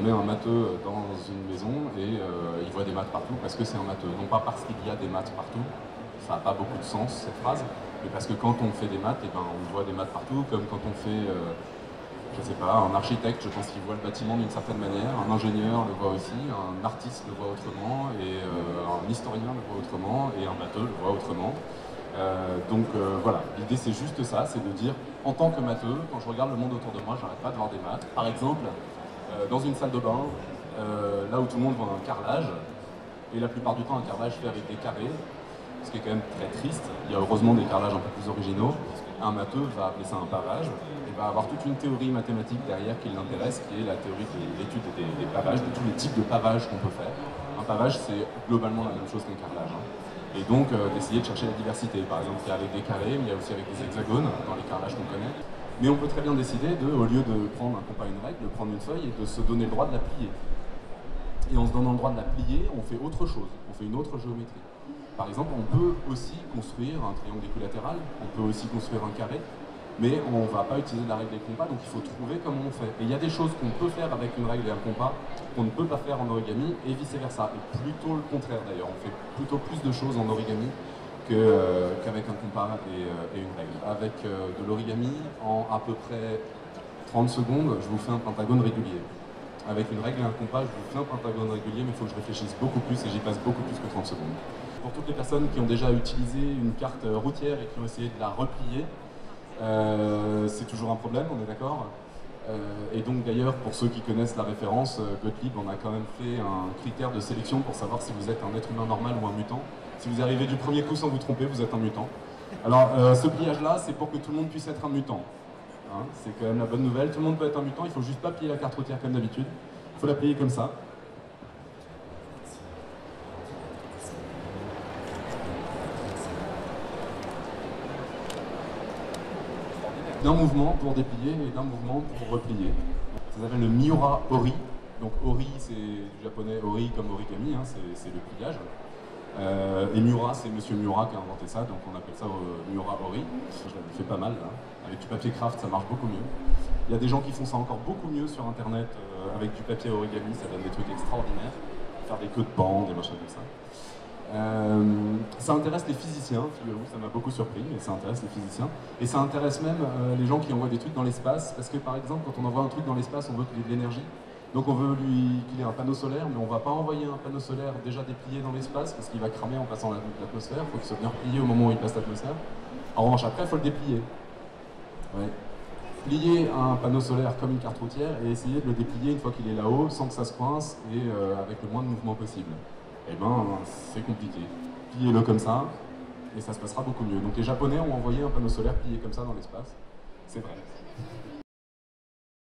on met un matheux dans une maison et il voit des maths partout parce que c'est un matheux. Non pas parce qu'il y a des maths partout, ça n'a pas beaucoup de sens cette phrase, mais parce que quand on fait des maths, eh ben, on voit des maths partout, comme quand on fait, je sais pas, un architecte, je pense qu'il voit le bâtiment d'une certaine manière, un ingénieur le voit aussi, un artiste le voit autrement, et un historien le voit autrement, et un matheux le voit autrement. Voilà, l'idée c'est juste ça, c'est de dire, en tant que matheux, quand je regarde le monde autour de moi, j'arrête pas de voir des maths. Par exemple, dans une salle de bain, là où tout le monde voit un carrelage, et la plupart du temps un carrelage fait avec des carrés, ce qui est quand même très triste. Il y a heureusement des carrelages un peu plus originaux. Un matheux va appeler ça un pavage, et va avoir toute une théorie mathématique derrière qui l'intéresse, qui est la théorie de l'étude des pavages, de tous les types de pavages qu'on peut faire. Un pavage, c'est globalement la même chose qu'un carrelage. Et donc d'essayer de chercher la diversité. Par exemple, il y a avec des carrés, mais il y a aussi avec des hexagones, dans les carrelages qu'on connaît. Mais on peut très bien décider de, au lieu de prendre un compas, une règle, de prendre une feuille et de se donner le droit de la plier. Et en se donnant le droit de la plier, on fait autre chose, on fait une autre géométrie. Par exemple, on peut aussi construire un triangle équilatéral, on peut aussi construire un carré, mais on ne va pas utiliser la règle des compas, donc il faut trouver comment on fait. Et il y a des choses qu'on peut faire avec une règle et un compas qu'on ne peut pas faire en origami, et vice-versa. Et plutôt le contraire d'ailleurs, on fait plutôt plus de choses en origami qu'avec un compas et une règle. Avec de l'origami, en à peu près 30 secondes, je vous fais un pentagone régulier. Avec une règle et un compas, je vous fais un pentagone régulier, mais il faut que je réfléchisse beaucoup plus, et j'y passe beaucoup plus que 30 secondes. Pour toutes les personnes qui ont déjà utilisé une carte routière et qui ont essayé de la replier, c'est toujours un problème, on est d'accord. Et donc d'ailleurs, pour ceux qui connaissent la référence, Gottlieb en a quand même fait un critère de sélection pour savoir si vous êtes un être humain normal ou un mutant. Si vous arrivez du premier coup sans vous tromper, vous êtes un mutant. Alors ce pliage-là, c'est pour que tout le monde puisse être un mutant. Hein, c'est quand même la bonne nouvelle, tout le monde peut être un mutant, il faut juste pas plier la carte routière comme d'habitude. Il faut la plier comme ça. D'un mouvement pour déplier et d'un mouvement pour replier. Ça s'appelle le Miura Ori. Donc Ori, c'est du japonais Ori comme origami, hein, c'est le pliage. Et Miura, c'est Monsieur Miura qui a inventé ça, donc on appelle ça Miura Ori. Je l'avais fait pas mal là. Avec du papier craft, ça marche beaucoup mieux. Il y a des gens qui font ça encore beaucoup mieux sur internet avec du papier origami, ça donne des trucs extraordinaires. Faire des queues de bande, des machins comme ça. Ça intéresse les physiciens, figurez-vous, ça m'a beaucoup surpris, mais ça intéresse les physiciens. Et ça intéresse même les gens qui envoient des trucs dans l'espace, parce que par exemple, quand on envoie un truc dans l'espace, on veut qu'il ait de l'énergie. Donc on veut qu'il ait un panneau solaire, mais on ne va pas envoyer un panneau solaire déjà déplié dans l'espace, parce qu'il va cramer en passant l'atmosphère, il faut qu'il soit bien plié au moment où il passe l'atmosphère. En revanche, après, il faut le déplier. Ouais. Plier un panneau solaire comme une carte routière et essayer de le déplier une fois qu'il est là-haut, sans que ça se coince et avec le moins de mouvement possible. Eh ben, c'est compliqué. Pliez-le comme ça, et ça se passera beaucoup mieux. Donc les Japonais ont envoyé un panneau solaire plié comme ça dans l'espace. C'est vrai.